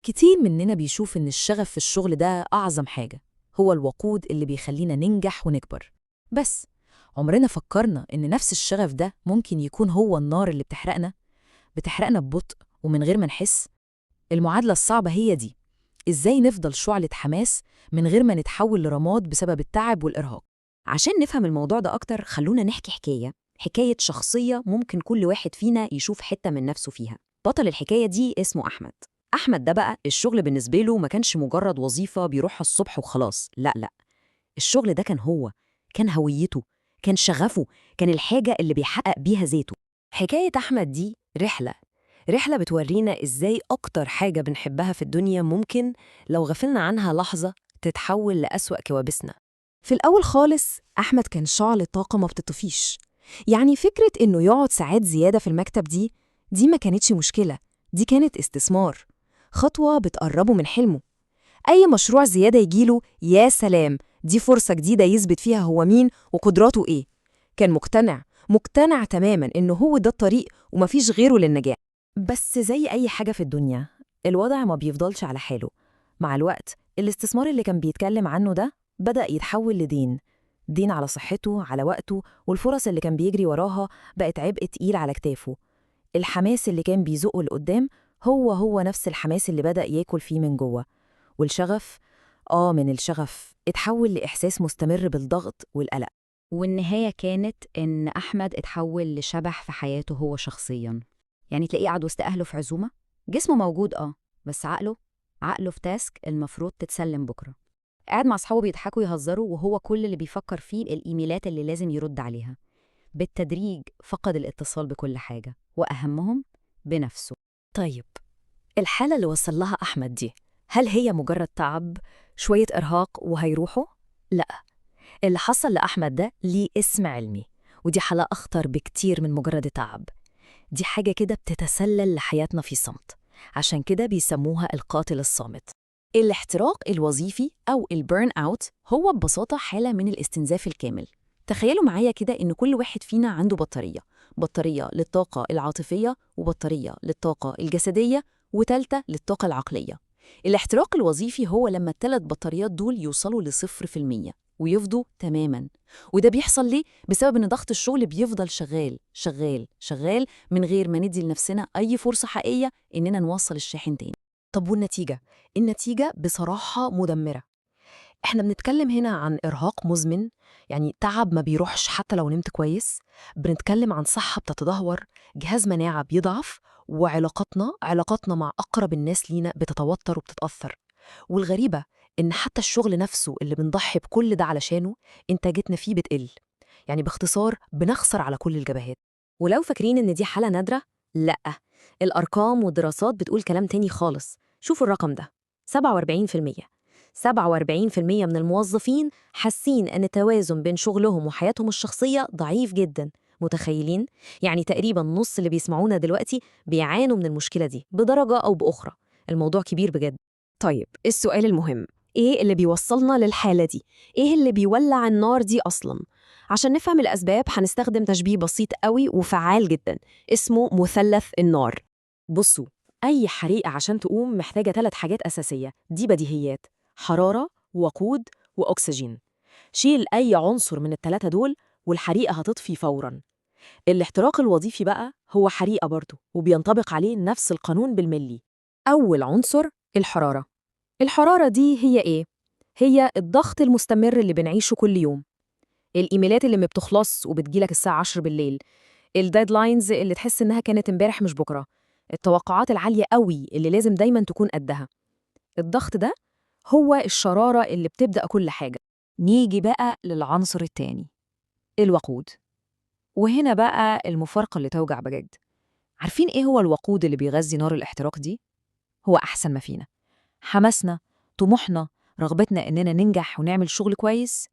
كتير مننا بيشوف إن الشغف في الشغل ده أعظم حاجة، هو الوقود اللي بيخلينا ننجح ونكبر. بس عمرنا فكرنا إن نفس الشغف ده ممكن يكون هو النار اللي بتحرقنا ببطء ومن غير ما نحس؟ المعادلة الصعبة هي دي: إزاي نفضل شعلة حماس من غير ما نتحول لرماد بسبب التعب والإرهاق؟ عشان نفهم الموضوع ده أكتر خلونا نحكي حكاية شخصية ممكن كل واحد فينا يشوف حتة من نفسه فيها. بطل الحكاية دي اسمه أحمد ده بقى الشغل بالنسبة له ما كانش مجرد وظيفة بيروحها الصبح وخلاص، لا، الشغل ده كان هويته، كان شغفه، كان الحاجة اللي بيحقق بيها ذاته. حكاية أحمد دي رحلة بتورينا إزاي أكتر حاجة بنحبها في الدنيا ممكن لو غفلنا عنها لحظة تتحول لأسوأ كوابيسنا. في الأول خالص أحمد كان شعلة طاقة ما بتطفيش. يعني فكرة إنه يقعد ساعات زيادة في المكتب دي ما كانتش مشكلة، دي كانت استثمار، خطوة بتقربه من حلمه. أي مشروع زيادة يجيله يا سلام، دي فرصة جديدة يثبت فيها هو مين وقدراته إيه. كان مقتنع تماماً إنه هو ده الطريق ومفيش غيره للنجاح. بس زي أي حاجة في الدنيا الوضع ما بيفضلش على حاله. مع الوقت الاستثمار اللي كان بيتكلم عنه ده بدأ يتحول دين على صحته، على وقته، والفرص اللي كان بيجري وراها بقت عبء تقيل على كتافه. الحماس اللي كان بيزقه لقدام هو نفس الحماس اللي بدأ ياكل فيه من جوه. والشغف من الشغف اتحول لإحساس مستمر بالضغط والقلق. والنهاية كانت إن أحمد اتحول لشبح في حياته هو شخصياً. يعني تلاقيه قاعد وسط أهله في عزومة، جسمه موجود بس عقله في تاسك المفروض تتسلم بكرة. قاعد مع أصحابه بيضحكوا يهزروا وهو كل اللي بيفكر فيه الإيميلات اللي لازم يرد عليها. بالتدريج فقد الاتصال بكل حاجة، وأهمهم بنفسه. طيب، الحالة اللي وصل لها أحمد دي هل هي مجرد تعب، شوية إرهاق وهيروحوا؟ لأ، اللي حصل لأحمد ده ليه اسم علمي، ودي حالة أخطر بكتير من مجرد تعب. دي حاجة كده بتتسلل لحياتنا في صمت، عشان كده بيسموها القاتل الصامت. الاحتراق الوظيفي أو البيرن أوت هو ببساطة حالة من الاستنزاف الكامل. تخيلوا معايا كده إن كل واحد فينا عنده بطارية للطاقة العاطفية، وبطارية للطاقة الجسدية، وتالتة للطاقة العقلية. الاحتراق الوظيفي هو لما الثلاث بطاريات دول يوصلوا ل0% ويفضوا تماماً. وده بيحصل ليه؟ بسبب إن ضغط الشغل بيفضل شغال من غير ما ندي لنفسنا أي فرصة حقيقية إننا نوصل الشاحن تاني. طب والنتيجة؟ النتيجة بصراحة مدمرة. احنا بنتكلم هنا عن إرهاق مزمن، يعني تعب ما بيروحش حتى لو نمت كويس. بنتكلم عن صحة بتتدهور، جهاز مناعة بيضعف، علاقاتنا مع أقرب الناس لينا بتتوتر وبتتأثر. والغريبة إن حتى الشغل نفسه اللي بنضحي بكل ده علشانه إنتاجتنا فيه بتقل. يعني باختصار بنخسر على كل الجبهات. ولو فاكرين إن دي حالة نادرة، لأ، الأرقام والدراسات بتقول كلام تاني خالص. شوفوا الرقم ده: 47%. 47% من الموظفين حاسين أن التوازن بين شغلهم وحياتهم الشخصية ضعيف جداً. متخيلين؟ يعني تقريباً نص اللي بيسمعونا دلوقتي بيعانوا من المشكلة دي بدرجة أو بأخرى. الموضوع كبير بجد. طيب، السؤال المهم: إيه اللي بيوصلنا للحالة دي؟ إيه اللي بيولع النار دي أصلاً؟ عشان نفهم الأسباب هنستخدم تشبيه بسيط قوي وفعال جداً اسمه مثلث النار. بصوا، أي حريقة عشان تقوم محتاجة 3 حاجات أساسية، دي بديهيات: حرارة، وقود، وأكسجين. شيل أي عنصر من ال3 دول والحريقة هتطفي فوراً. الاحتراق الوظيفي بقى هو حريقة برضه، وبينطبق عليه نفس القانون بالملي. أول عنصر الحرارة. الحرارة دي هي إيه؟ هي الضغط المستمر اللي بنعيشه كل يوم، الإيميلات اللي ما بتخلص وبتجيلك الساعة 10 بالليل، الديدلاينز اللي تحس إنها كانت امبارح مش بكرة، التوقعات العالية قوي اللي لازم دايماً تكون قدها. الضغط ده هو الشرارة اللي بتبدأ كل حاجة. نيجي بقى للعنصر التاني، الوقود. وهنا بقى المفارقة اللي توجع بجد. عارفين إيه هو الوقود اللي بيغذي نار الاحتراق دي؟ هو أحسن ما فينا، حماسنا، طموحنا، رغبتنا إننا ننجح ونعمل شغل كويس.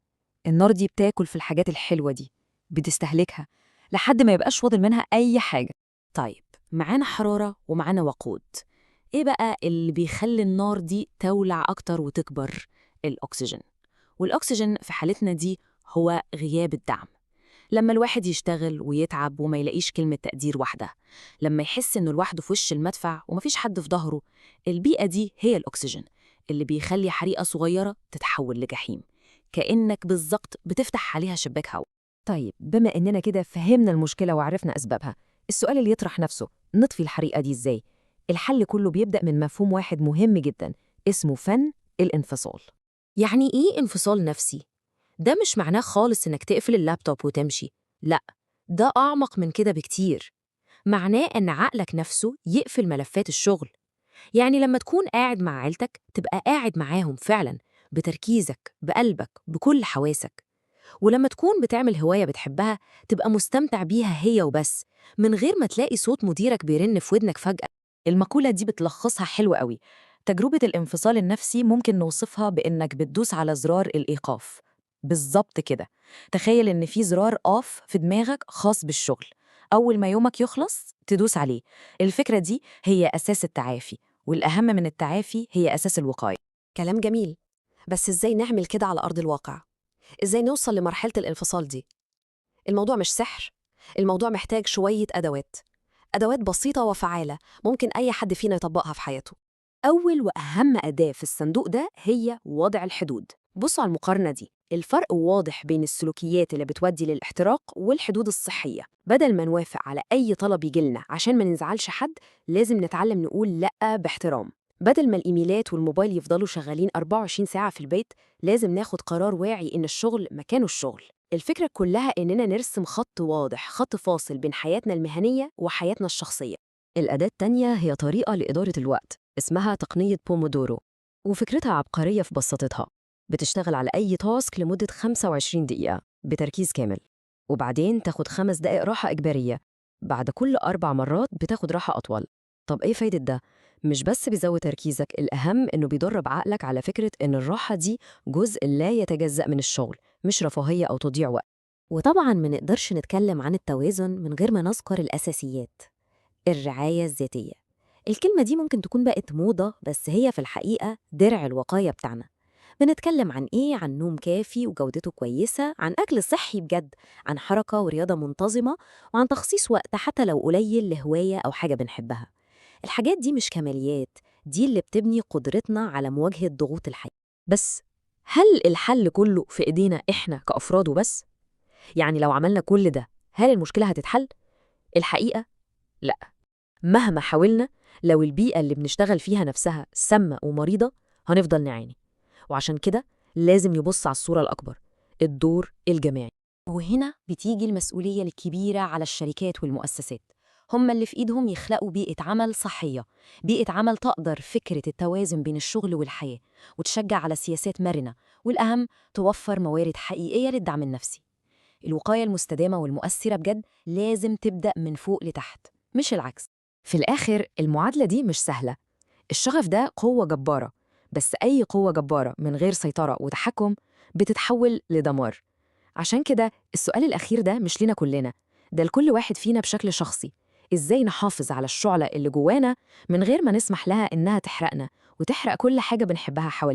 النار دي بتاكل في الحاجات الحلوة دي، بتستهلكها لحد ما يبقاش فاضل منها أي حاجة. طيب، معانا حرارة ومعانا وقود. إيه بقى اللي بيخلي النار دي تولع أكتر وتكبر؟ الأكسجين. والأكسجين في حالتنا دي هو غياب الدعم. لما الواحد يشتغل ويتعب وما يلاقيش كلمة تقدير واحدة، لما يحس إنه لوحده في وش المدفع ومفيش حد في ظهره. البيئة دي هي الأكسجين اللي بيخلي حريقة صغيرة تتحول لجحيم، كأنك بالظبط بتفتح عليها شباك هواء. طيب، بما إننا كده فهمنا المشكلة وعرفنا أسبابها، السؤال اللي يطرح نفسه، نطفي الحريقة دي إزاي؟ الحل كله بيبدأ من مفهوم واحد مهم جدا، اسمه فن الانفصال. يعني إيه انفصال نفسي؟ ده مش معناه خالص إنك تقفل اللابتوب وتمشي، لأ، ده أعمق من كده بكتير. معناه إن عقلك نفسه يقفل ملفات الشغل. يعني لما تكون قاعد مع عيلتك تبقى قاعد معاهم فعلا، بتركيزك، بقلبك، بكل حواسك. ولما تكون بتعمل هواية بتحبها تبقى مستمتع بيها هي وبس، من غير ما تلاقي صوت مديرك بيرن في ودنك فجأة. المقولة دي بتلخصها حلوة قوي. تجربة الانفصال النفسي ممكن نوصفها بإنك بتدوس على زرار الإيقاف. بالظبط كده. تخيل إن في زرار أوف في دماغك خاص بالشغل، أول ما يومك يخلص تدوس عليه. الفكرة دي هي أساس التعافي، والأهم من التعافي هي أساس الوقاية. كلام جميل، بس إزاي نعمل كده على أرض الواقع؟ إزاي نوصل لمرحلة الانفصال دي؟ الموضوع مش سحر، الموضوع محتاج شوية أدوات بسيطة وفعالة ممكن أي حد فينا يطبقها في حياته. أول وأهم أداة في الصندوق ده هي وضع الحدود. بصوا على المقارنة دي، الفرق واضح بين السلوكيات اللي بتودي للاحتراق والحدود الصحية. بدل ما نوافق على أي طلب يجيلنا عشان ما نزعلش حد، لازم نتعلم نقول لأ باحترام. بدل ما الإيميلات والموبايل يفضلوا شغالين 24 ساعة في البيت، لازم ناخد قرار واعي إن الشغل مكانه الشغل. الفكرة كلها إننا نرسم خط واضح، خط فاصل بين حياتنا المهنية وحياتنا الشخصية. الأداة التانية هي طريقة لإدارة الوقت، اسمها تقنية بومودورو، وفكرتها عبقرية في بساطتها. بتشتغل على أي تاسك لمدة 25 دقيقة بتركيز كامل، وبعدين تاخد 5 دقائق راحة إجبارية. بعد كل 4 مرات بتاخد راحة أطول. طب إيه فايدة ده؟ مش بس بيزود تركيزك، الأهم إنه بيدرب عقلك على فكرة إن الراحة دي جزء لا يتجزأ من الشغل، مش رفاهية أو تضييع وقت. وطبعاً ما نقدرش نتكلم عن التوازن من غير ما نذكر الأساسيات. الرعاية الذاتية، الكلمة دي ممكن تكون بقت موضة، بس هي في الحقيقة درع الوقاية بتاعنا. بنتكلم عن إيه؟ عن نوم كافي وجودته كويسة، عن أكل صحي بجد، عن حركة ورياضة منتظمة، وعن تخصيص وقت حتى لو قليل لهواية أو حاجة بنحبها. الحاجات دي مش كماليات، دي اللي بتبني قدرتنا على مواجهة ضغوط الحياة. بس هل الحل كله في إيدينا إحنا كأفراد وبس؟ يعني لو عملنا كل ده، هل المشكلة هتتحل؟ الحقيقة لأ. مهما حاولنا، لو البيئة اللي بنشتغل فيها نفسها سامة ومريضة، هنفضل نعاني. وعشان كده لازم نبص على الصورة الأكبر، الدور الجماعي. وهنا بتيجي المسؤولية الكبيرة على الشركات والمؤسسات. هم اللي في إيدهم يخلقوا بيئة عمل صحية، بيئة عمل تقدر فكرة التوازن بين الشغل والحياة، وتشجع على سياسات مرنة، والأهم توفر موارد حقيقية للدعم النفسي. الوقاية المستدامة والمؤثرة بجد لازم تبدأ من فوق لتحت، مش العكس. في الآخر المعادلة دي مش سهلة. الشغف ده قوة جبارة، بس أي قوة جبارة من غير سيطرة وتحكم بتتحول لدمار. عشان كده السؤال الأخير ده مش لنا كلنا، ده لكل واحد فينا بشكل شخصي. إزاي نحافظ على الشعلة اللي جوانا من غير ما نسمح لها إنها تحرقنا وتحرق كل حاجة بنحبها حوالينا؟